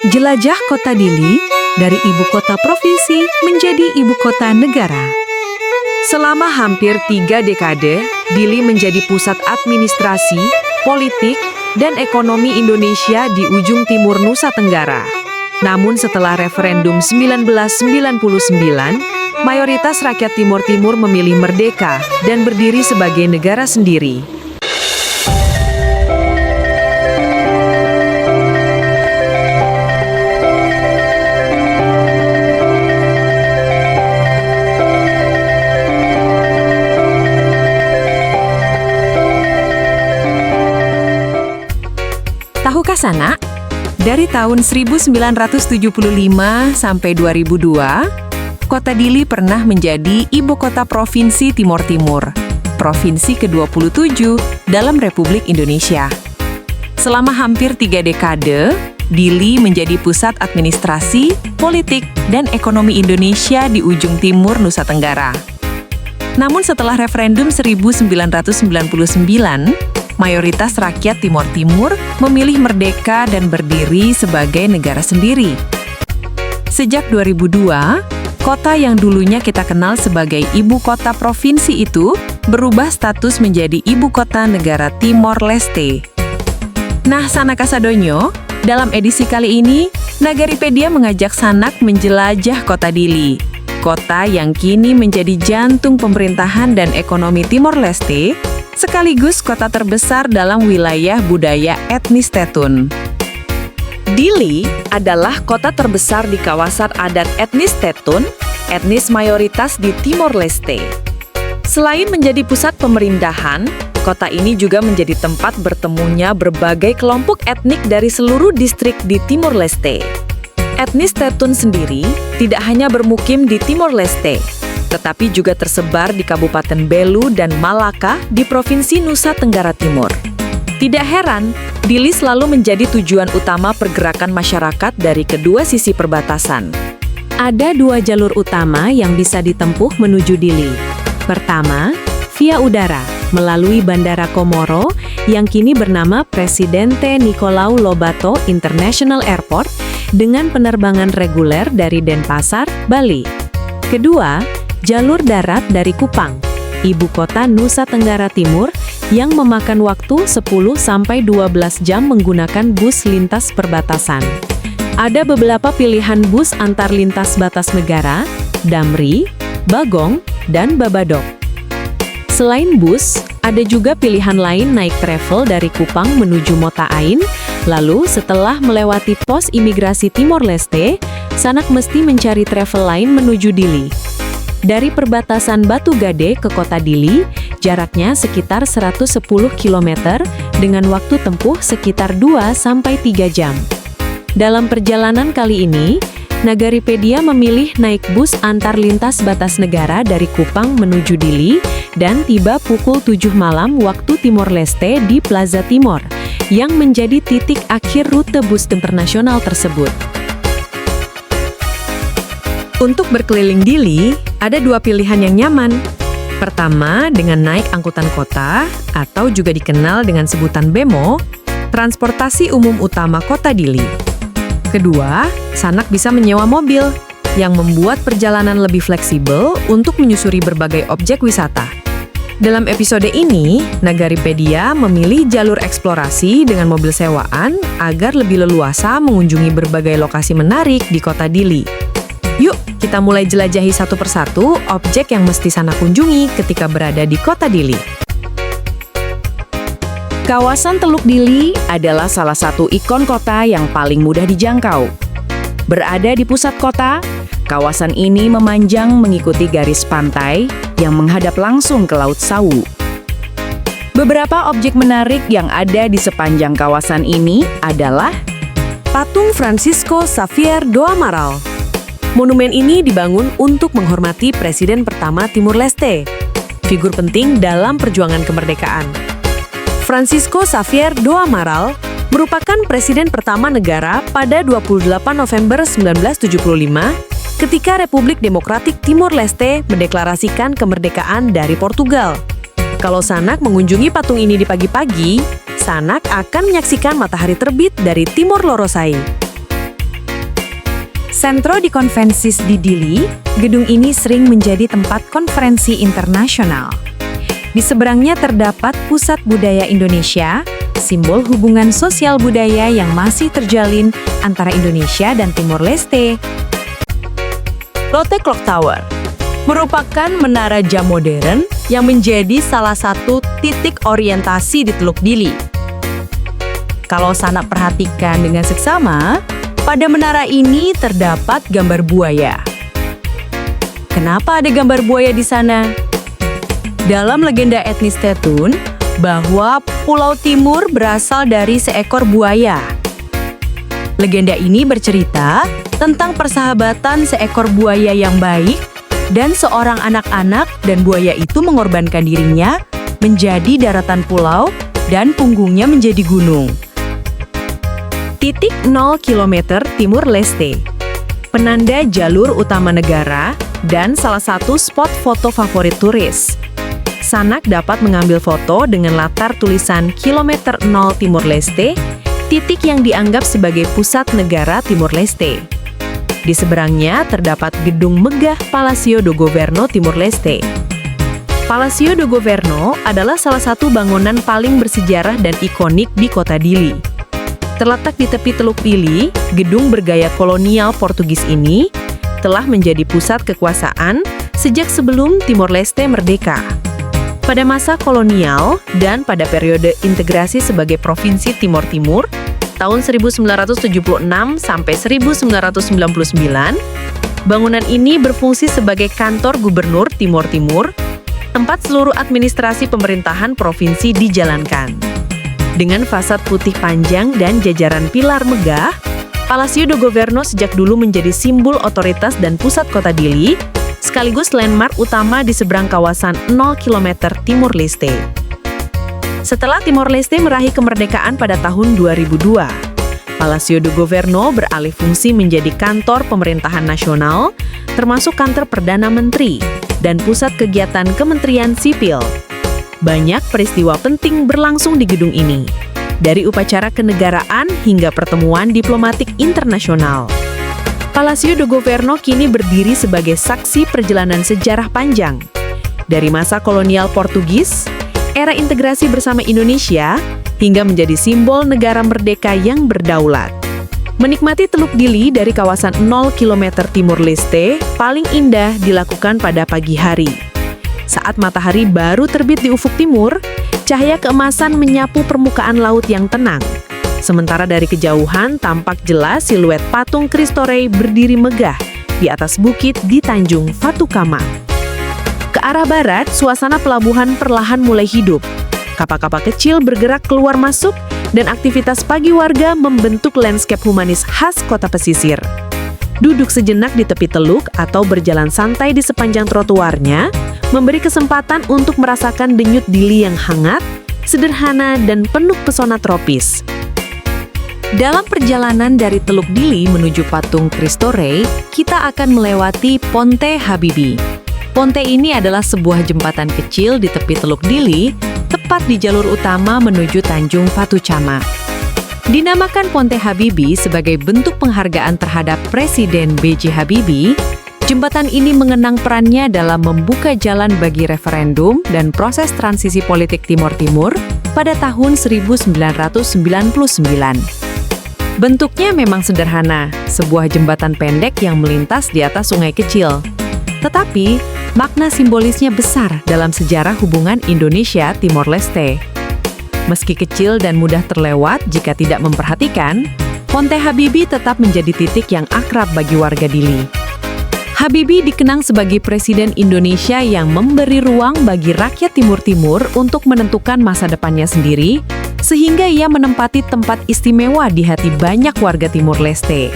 Jelajah kota Dili dari ibu kota provinsi menjadi ibu kota negara. Selama hampir 3 dekade, Dili menjadi pusat administrasi, politik, dan ekonomi Indonesia di ujung timur Nusa Tenggara. Namun setelah referendum 1999, mayoritas rakyat Timur Timur memilih merdeka dan berdiri sebagai negara sendiri. Tahukah Sanak? Dari tahun 1975 sampai 2002, Kota Dili pernah menjadi ibu kota Provinsi Timor Timur, provinsi ke-27 dalam Republik Indonesia. Selama hampir 3 dekade, Dili menjadi pusat administrasi, politik, dan ekonomi Indonesia di ujung timur Nusa Tenggara. Namun setelah referendum 1999, mayoritas rakyat Timor Timur memilih merdeka dan berdiri sebagai negara sendiri. Sejak 2002, kota yang dulunya kita kenal sebagai ibu kota provinsi itu berubah status menjadi ibu kota negara Timor Leste. Nah, Sanak Kasadonyo, dalam edisi kali ini, Nagaripedia mengajak Sanak menjelajah kota Dili, kota yang kini menjadi jantung pemerintahan dan ekonomi Timor Leste, sekaligus kota terbesar dalam wilayah budaya etnis Tetun. Dili adalah kota terbesar di kawasan adat etnis Tetun, etnis mayoritas di Timor Leste. Selain menjadi pusat pemerintahan, kota ini juga menjadi tempat bertemunya berbagai kelompok etnik dari seluruh distrik di Timor Leste. Etnis Tetun sendiri tidak hanya bermukim di Timor Leste, tetapi juga tersebar di Kabupaten Belu dan Malaka di Provinsi Nusa Tenggara Timur. Tidak heran, Dili selalu menjadi tujuan utama pergerakan masyarakat dari kedua sisi perbatasan. Ada 2 jalur utama yang bisa ditempuh menuju Dili. Pertama, via udara, melalui Bandara Komoro yang kini bernama Presidente Nicolau Lobato International Airport dengan penerbangan reguler dari Denpasar, Bali. Kedua, jalur darat dari Kupang, ibu kota Nusa Tenggara Timur, yang memakan waktu 10-12 jam menggunakan bus lintas perbatasan. Ada beberapa pilihan bus antar lintas batas negara, Damri, Bagong, dan Babadok. Selain bus, ada juga pilihan lain naik travel dari Kupang menuju Mota Ain, lalu setelah melewati pos imigrasi Timor Leste, Sanak mesti mencari travel lain menuju Dili. Dari perbatasan Batu Gade ke kota Dili, jaraknya sekitar 110 km dengan waktu tempuh sekitar 2-3 jam. Dalam perjalanan kali ini, Nagaripedia memilih naik bus antar lintas batas negara dari Kupang menuju Dili dan tiba pukul 7 malam waktu Timor Leste di Plaza Timor, yang menjadi titik akhir rute bus internasional tersebut. Untuk berkeliling Dili, ada 2 pilihan yang nyaman. Pertama, dengan naik angkutan kota, atau juga dikenal dengan sebutan BEMO, transportasi umum utama kota Dili. Kedua, Sanak bisa menyewa mobil, yang membuat perjalanan lebih fleksibel untuk menyusuri berbagai objek wisata. Dalam episode ini, Nagaripedia memilih jalur eksplorasi dengan mobil sewaan agar lebih leluasa mengunjungi berbagai lokasi menarik di kota Dili. Yuk, kita mulai jelajahi satu persatu objek yang mesti Sanak kunjungi ketika berada di kota Dili. Kawasan Teluk Dili adalah salah satu ikon kota yang paling mudah dijangkau. Berada di pusat kota, kawasan ini memanjang mengikuti garis pantai yang menghadap langsung ke Laut Sawu. Beberapa objek menarik yang ada di sepanjang kawasan ini adalah Patung Francisco Xavier do Amaral. Monumen ini dibangun untuk menghormati Presiden pertama Timor Leste, figur penting dalam perjuangan kemerdekaan. Francisco Xavier do Amaral merupakan presiden pertama negara pada 28 November 1975 ketika Republik Demokratik Timor Leste mendeklarasikan kemerdekaan dari Portugal. Kalau Sanak mengunjungi patung ini di pagi-pagi, Sanak akan menyaksikan matahari terbit dari Timor Lorosai. Centro di Convencis di Dili, gedung ini sering menjadi tempat konferensi internasional. Di seberangnya terdapat Pusat Budaya Indonesia, simbol hubungan sosial budaya yang masih terjalin antara Indonesia dan Timor Leste. Lotte Clock Tower merupakan menara jam modern yang menjadi salah satu titik orientasi di Teluk Dili. Kalau Sanak perhatikan dengan seksama, pada menara ini terdapat gambar buaya. Kenapa ada gambar buaya di sana? Dalam legenda etnis Tetun, bahwa Pulau Timur berasal dari seekor buaya. Legenda ini bercerita tentang persahabatan seekor buaya yang baik dan seorang anak-anak, dan buaya itu mengorbankan dirinya menjadi daratan pulau dan punggungnya menjadi gunung. Titik 0 km Timur Leste, penanda jalur utama negara dan salah satu spot foto favorit turis. Sanak dapat mengambil foto dengan latar tulisan Kilometer 0 Timur Leste, titik yang dianggap sebagai pusat negara Timor Leste. Di seberangnya terdapat gedung megah Palacio do Governo Timor Leste. Palacio do Governo adalah salah satu bangunan paling bersejarah dan ikonik di kota Dili. Terletak di tepi Teluk Dili, gedung bergaya kolonial Portugis ini telah menjadi pusat kekuasaan sejak sebelum Timor Leste merdeka. Pada masa kolonial dan pada periode integrasi sebagai Provinsi Timor Timur, tahun 1976 sampai 1999, bangunan ini berfungsi sebagai kantor gubernur Timor Timur, tempat seluruh administrasi pemerintahan provinsi dijalankan. Dengan fasad putih panjang dan jajaran pilar megah, Palacio do Governo sejak dulu menjadi simbol otoritas dan pusat kota Dili, sekaligus landmark utama di seberang kawasan 0 km Timor Leste. Setelah Timor Leste meraih kemerdekaan pada tahun 2002, Palacio do Governo beralih fungsi menjadi kantor pemerintahan nasional, termasuk kantor Perdana Menteri dan pusat kegiatan Kementerian Sipil. Banyak peristiwa penting berlangsung di gedung ini, dari upacara kenegaraan hingga pertemuan diplomatik internasional. Palacio do Governo kini berdiri sebagai saksi perjalanan sejarah panjang, dari masa kolonial Portugis, era integrasi bersama Indonesia, hingga menjadi simbol negara merdeka yang berdaulat. Menikmati Teluk Dili dari kawasan 0 km Timor Leste paling indah dilakukan pada pagi hari. Saat matahari baru terbit di ufuk timur, cahaya keemasan menyapu permukaan laut yang tenang. Sementara dari kejauhan tampak jelas siluet patung Cristo Rei berdiri megah di atas bukit di Tanjung Fatukama. Ke arah barat, suasana pelabuhan perlahan mulai hidup. Kapal-kapal kecil bergerak keluar masuk dan aktivitas pagi warga membentuk landscape humanis khas kota pesisir. Duduk sejenak di tepi teluk atau berjalan santai di sepanjang trotoarnya memberi kesempatan untuk merasakan denyut Dili yang hangat, sederhana, dan penuh pesona tropis. Dalam perjalanan dari Teluk Dili menuju patung Cristo Rei, kita akan melewati Ponte Habibie. Ponte ini adalah sebuah jembatan kecil di tepi Teluk Dili, tepat di jalur utama menuju Tanjung Fatukama. Dinamakan Ponte Habibie sebagai bentuk penghargaan terhadap Presiden B.J. Habibie, jembatan ini mengenang perannya dalam membuka jalan bagi referendum dan proses transisi politik Timor Timur pada tahun 1999. Bentuknya memang sederhana, sebuah jembatan pendek yang melintas di atas sungai kecil. Tetapi, makna simbolisnya besar dalam sejarah hubungan Indonesia-Timor Leste. Meski kecil dan mudah terlewat jika tidak memperhatikan, Ponte Habibie tetap menjadi titik yang akrab bagi warga Dili. Habibie dikenang sebagai Presiden Indonesia yang memberi ruang bagi rakyat Timur Timur untuk menentukan masa depannya sendiri, sehingga ia menempati tempat istimewa di hati banyak warga Timor Leste.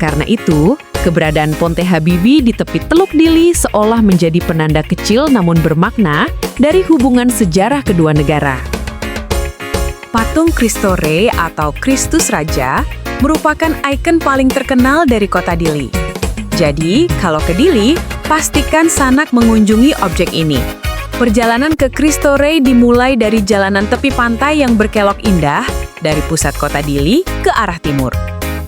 Karena itu, keberadaan Ponte Habibie di tepi Teluk Dili seolah menjadi penanda kecil namun bermakna dari hubungan sejarah kedua negara. Patung Cristo Rei atau Kristus Raja merupakan ikon paling terkenal dari kota Dili. Jadi, kalau ke Dili, pastikan Sanak mengunjungi objek ini. Perjalanan ke Cristo Rei dimulai dari jalanan tepi pantai yang berkelok indah dari pusat kota Dili ke arah timur.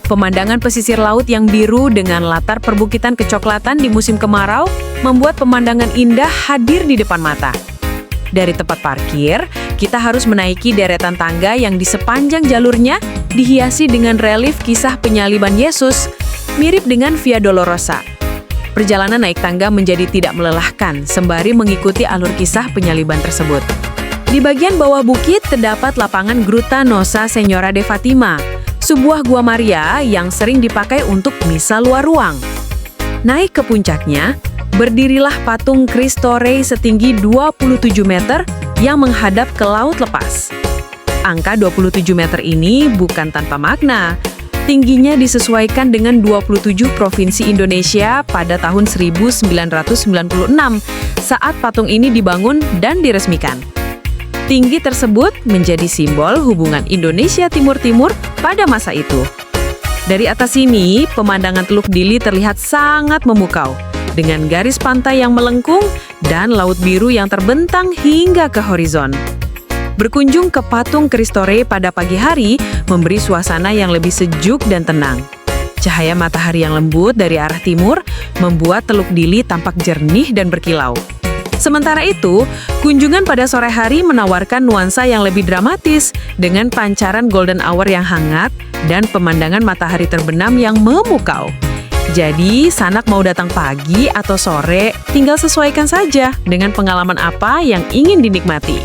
Pemandangan pesisir laut yang biru dengan latar perbukitan kecoklatan di musim kemarau membuat pemandangan indah hadir di depan mata. Dari tempat parkir, kita harus menaiki deretan tangga yang di sepanjang jalurnya dihiasi dengan relief kisah penyaliban Yesus, mirip dengan Via Dolorosa. Perjalanan naik tangga menjadi tidak melelahkan sembari mengikuti alur kisah penyaliban tersebut. Di bagian bawah bukit terdapat lapangan Gruta Nossa Senhora de Fatima, sebuah gua Maria yang sering dipakai untuk misa luar ruang. Naik ke puncaknya, berdirilah patung Cristo Rei setinggi 27 meter yang menghadap ke laut lepas. Angka 27 meter ini bukan tanpa makna. Tingginya disesuaikan dengan 27 provinsi Indonesia pada tahun 1996 saat patung ini dibangun dan diresmikan. Tinggi tersebut menjadi simbol hubungan Indonesia Timur-Timur pada masa itu. Dari atas sini, pemandangan Teluk Dili terlihat sangat memukau, dengan garis pantai yang melengkung dan laut biru yang terbentang hingga ke horizon. Berkunjung ke patung Cristo Rei pada pagi hari memberi suasana yang lebih sejuk dan tenang. Cahaya matahari yang lembut dari arah timur membuat Teluk Dili tampak jernih dan berkilau. Sementara itu, kunjungan pada sore hari menawarkan nuansa yang lebih dramatis dengan pancaran golden hour yang hangat dan pemandangan matahari terbenam yang memukau. Jadi, sanak mau datang pagi atau sore, tinggal sesuaikan saja dengan pengalaman apa yang ingin dinikmati.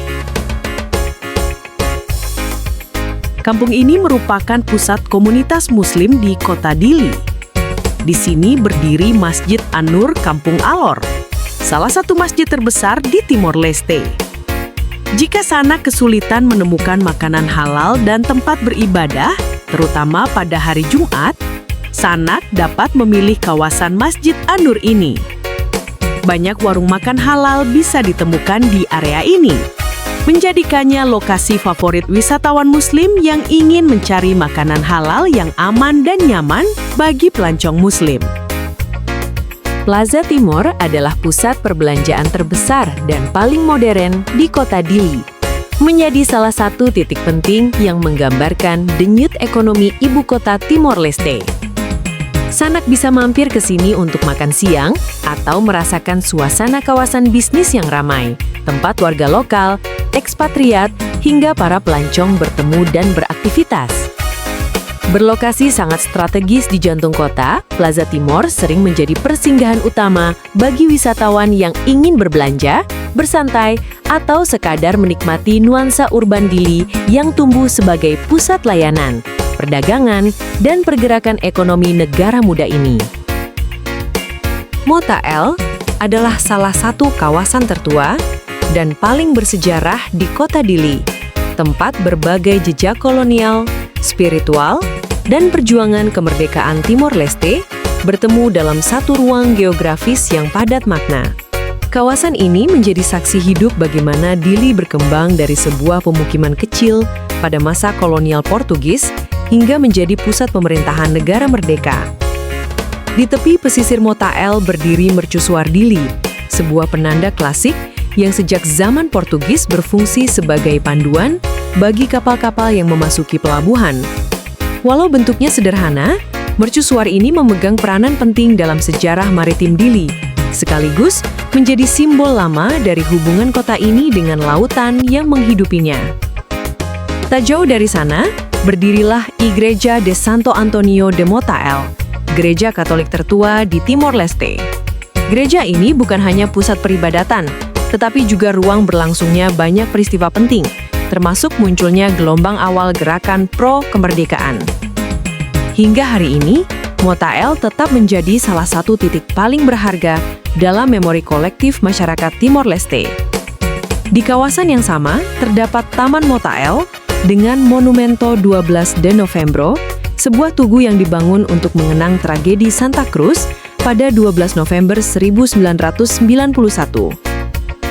Kampung ini merupakan pusat komunitas Muslim di Kota Dili. Di sini berdiri Masjid An-Nur Kampung Alor, salah satu masjid terbesar di Timor Leste. Jika sanak kesulitan menemukan makanan halal dan tempat beribadah, terutama pada hari Jumat, sanak dapat memilih kawasan Masjid An-Nur ini. Banyak warung makan halal bisa ditemukan di area ini, menjadikannya lokasi favorit wisatawan Muslim yang ingin mencari makanan halal yang aman dan nyaman bagi pelancong Muslim. Plaza Timor adalah pusat perbelanjaan terbesar dan paling modern di Kota Dili. Menjadi salah satu titik penting yang menggambarkan denyut ekonomi ibu kota Timor Leste. Sanak bisa mampir ke sini untuk makan siang atau merasakan suasana kawasan bisnis yang ramai, tempat warga lokal, ekspatriat, hingga para pelancong bertemu dan beraktivitas. Berlokasi sangat strategis di jantung kota, Plaza Timor sering menjadi persinggahan utama bagi wisatawan yang ingin berbelanja, bersantai, atau sekadar menikmati nuansa urban Dili yang tumbuh sebagai pusat layanan, perdagangan, dan pergerakan ekonomi negara muda ini. Motael adalah salah satu kawasan tertua dan paling bersejarah di Kota Dili, tempat berbagai jejak kolonial, spiritual, dan perjuangan kemerdekaan Timor Leste bertemu dalam satu ruang geografis yang padat makna. Kawasan ini menjadi saksi hidup bagaimana Dili berkembang dari sebuah pemukiman kecil pada masa kolonial Portugis hingga menjadi pusat pemerintahan negara merdeka. Di tepi pesisir Motael berdiri Mercusuar Dili, sebuah penanda klasik yang sejak zaman Portugis berfungsi sebagai panduan bagi kapal-kapal yang memasuki pelabuhan. Walau bentuknya sederhana, mercusuar ini memegang peranan penting dalam sejarah maritim Dili, sekaligus menjadi simbol lama dari hubungan kota ini dengan lautan yang menghidupinya. Tak jauh dari sana, berdirilah Igreja de Santo Antonio de Motael, gereja Katolik tertua di Timor Leste. Gereja ini bukan hanya pusat peribadatan, tetapi juga ruang berlangsungnya banyak peristiwa penting, termasuk munculnya gelombang awal gerakan pro-kemerdekaan. Hingga hari ini, Motael tetap menjadi salah satu titik paling berharga dalam memori kolektif masyarakat Timor Leste. Di kawasan yang sama, terdapat Taman Motael dengan Monumento 12 de Novembro, sebuah tugu yang dibangun untuk mengenang tragedi Santa Cruz pada 12 November 1991.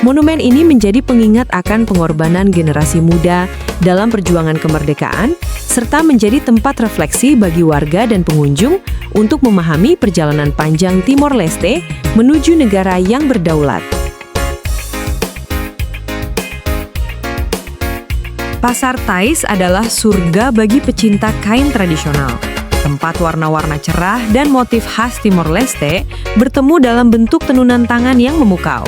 Monumen ini menjadi pengingat akan pengorbanan generasi muda dalam perjuangan kemerdekaan, serta menjadi tempat refleksi bagi warga dan pengunjung untuk memahami perjalanan panjang Timor Leste menuju negara yang berdaulat. Pasar Thais adalah surga bagi pecinta kain tradisional. Tempat warna-warna cerah dan motif khas Timor Leste bertemu dalam bentuk tenunan tangan yang memukau.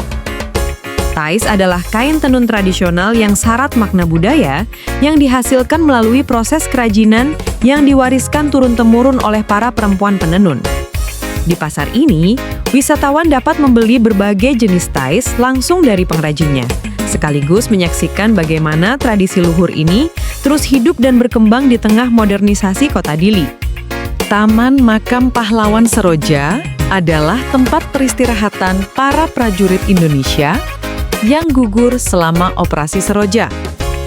Tais adalah kain tenun tradisional yang syarat makna budaya yang dihasilkan melalui proses kerajinan yang diwariskan turun-temurun oleh para perempuan penenun. Di pasar ini, wisatawan dapat membeli berbagai jenis tais langsung dari pengrajinnya, sekaligus menyaksikan bagaimana tradisi luhur ini terus hidup dan berkembang di tengah modernisasi kota Dili. Taman Makam Pahlawan Seroja adalah tempat peristirahatan para prajurit Indonesia yang gugur selama Operasi Seroja,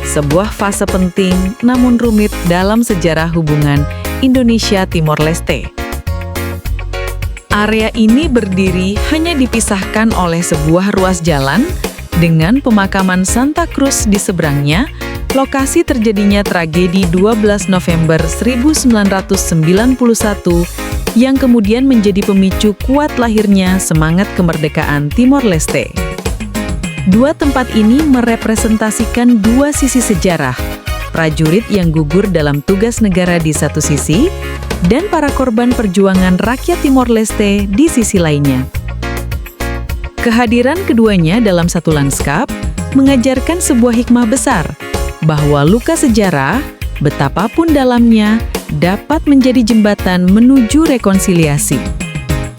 sebuah fase penting namun rumit dalam sejarah hubungan Indonesia-Timor Leste. Area ini berdiri hanya dipisahkan oleh sebuah ruas jalan dengan pemakaman Santa Cruz di seberangnya, lokasi terjadinya tragedi 12 November 1991 yang kemudian menjadi pemicu kuat lahirnya semangat kemerdekaan Timor Leste. Dua tempat ini merepresentasikan dua sisi sejarah, prajurit yang gugur dalam tugas negara di satu sisi, dan para korban perjuangan rakyat Timor Leste di sisi lainnya. Kehadiran keduanya dalam satu lanskap mengajarkan sebuah hikmah besar, bahwa luka sejarah, betapapun dalamnya, dapat menjadi jembatan menuju rekonsiliasi.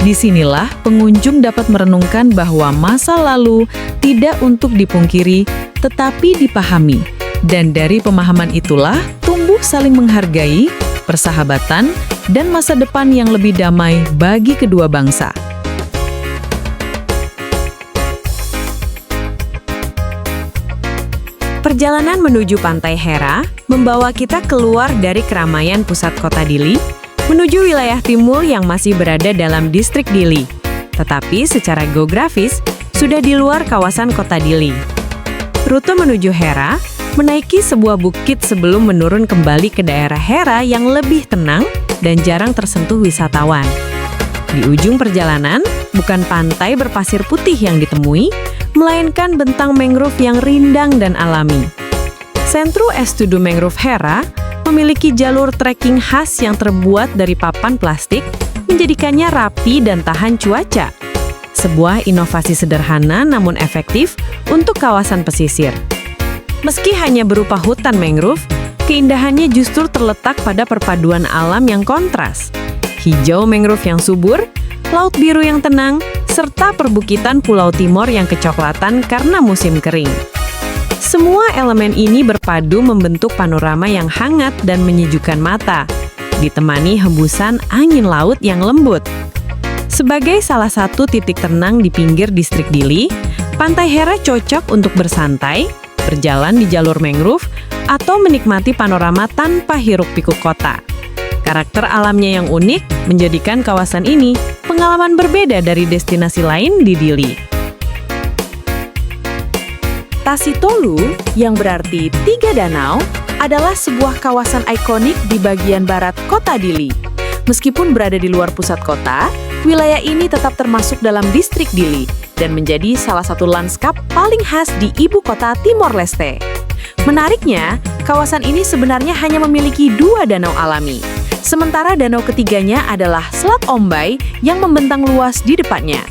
Disinilah pengunjung dapat merenungkan bahwa masa lalu tidak untuk dipungkiri, tetapi dipahami. Dan dari pemahaman itulah tumbuh saling menghargai, persahabatan, dan masa depan yang lebih damai bagi kedua bangsa. Perjalanan menuju Pantai Hera membawa kita keluar dari keramaian pusat kota Dili, menuju wilayah timur yang masih berada dalam distrik Dili, tetapi secara geografis sudah di luar kawasan kota Dili. Rute menuju Hera menaiki sebuah bukit sebelum menurun kembali ke daerah Hera yang lebih tenang dan jarang tersentuh wisatawan. Di ujung perjalanan, bukan pantai berpasir putih yang ditemui, melainkan bentang mangrove yang rindang dan alami. Centro Estudo Mangrove Hera memiliki jalur trekking khas yang terbuat dari papan plastik, menjadikannya rapi dan tahan cuaca. Sebuah inovasi sederhana namun efektif untuk kawasan pesisir. Meski hanya berupa hutan mangrove, keindahannya justru terletak pada perpaduan alam yang kontras. Hijau mangrove yang subur, laut biru yang tenang, serta perbukitan Pulau Timor yang kecoklatan karena musim kering. Semua elemen ini berpadu membentuk panorama yang hangat dan menyejukkan mata, ditemani hembusan angin laut yang lembut. Sebagai salah satu titik tenang di pinggir distrik Dili, Pantai Hera cocok untuk bersantai, berjalan di jalur mangrove, atau menikmati panorama tanpa hiruk-pikuk kota. Karakter alamnya yang unik menjadikan kawasan ini pengalaman berbeda dari destinasi lain di Dili. Tasitolu, yang berarti tiga danau, adalah sebuah kawasan ikonik di bagian barat kota Dili. Meskipun berada di luar pusat kota, wilayah ini tetap termasuk dalam distrik Dili dan menjadi salah satu lanskap paling khas di ibu kota Timor Leste. Menariknya, kawasan ini sebenarnya hanya memiliki dua danau alami, sementara danau ketiganya adalah Selat Ombai yang membentang luas di depannya.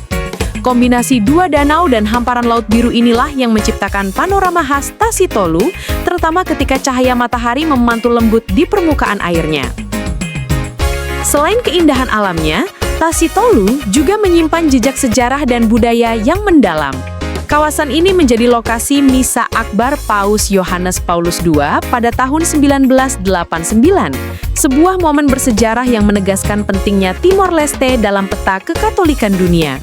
Kombinasi dua danau dan hamparan laut biru inilah yang menciptakan panorama khas Tasitolu, terutama ketika cahaya matahari memantul lembut di permukaan airnya. Selain keindahan alamnya, Tasitolu juga menyimpan jejak sejarah dan budaya yang mendalam. Kawasan ini menjadi lokasi Misa Akbar Paus Yohanes Paulus II pada tahun 1989, sebuah momen bersejarah yang menegaskan pentingnya Timor Leste dalam peta kekatolikan dunia.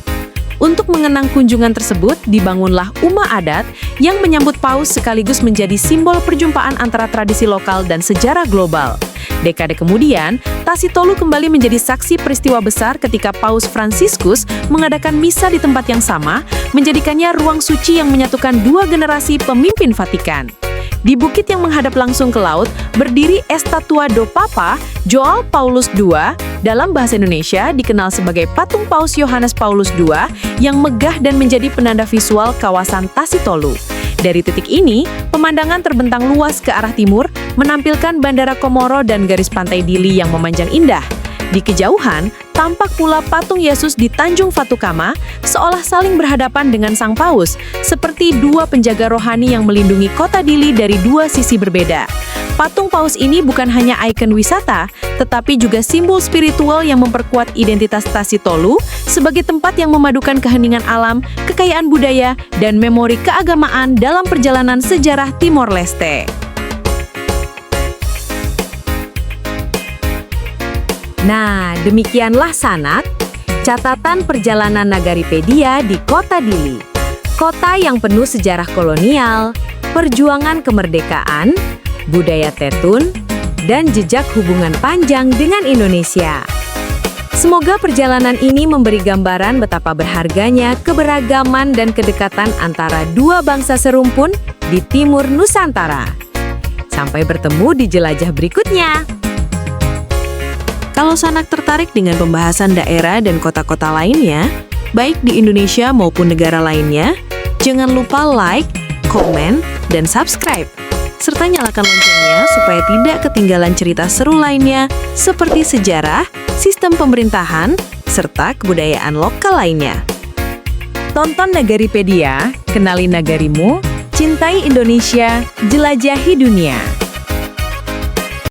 Untuk mengenang kunjungan tersebut, dibangunlah Uma Adat yang menyambut Paus sekaligus menjadi simbol perjumpaan antara tradisi lokal dan sejarah global. Dekade kemudian, Tasitolu kembali menjadi saksi peristiwa besar ketika Paus Fransiskus mengadakan misa di tempat yang sama, menjadikannya ruang suci yang menyatukan dua generasi pemimpin Vatikan. Di bukit yang menghadap langsung ke laut, berdiri Estatua do Papa João Paulus II, dalam bahasa Indonesia dikenal sebagai patung Paus Yohanes Paulus II yang megah dan menjadi penanda visual kawasan Tasitolu. Dari titik ini, pemandangan terbentang luas ke arah timur, menampilkan Bandara Komoro dan garis pantai Dili yang memanjang indah. Di kejauhan, tampak pula patung Yesus di Tanjung Fatukama, seolah saling berhadapan dengan Sang Paus, seperti dua penjaga rohani yang melindungi kota Dili dari dua sisi berbeda. Patung Paus ini bukan hanya ikon wisata, tetapi juga simbol spiritual yang memperkuat identitas Tasi Tolu sebagai tempat yang memadukan keheningan alam, kekayaan budaya, dan memori keagamaan dalam perjalanan sejarah Timor Leste. Nah, demikianlah Sanat, catatan perjalanan Nagaripedia di Kota Dili. Kota yang penuh sejarah kolonial, perjuangan kemerdekaan, budaya Tetun, dan jejak hubungan panjang dengan Indonesia. Semoga perjalanan ini memberi gambaran betapa berharganya keberagaman dan kedekatan antara dua bangsa serumpun di Timur Nusantara. Sampai bertemu di jelajah berikutnya. Kalau Sanak tertarik dengan pembahasan daerah dan kota-kota lainnya, baik di Indonesia maupun negara lainnya, jangan lupa like, komen, dan subscribe. Serta nyalakan loncengnya supaya tidak ketinggalan cerita seru lainnya seperti sejarah, sistem pemerintahan, serta kebudayaan lokal lainnya. Tonton Nagaripedia, kenali nagarimu, cintai Indonesia, jelajahi dunia.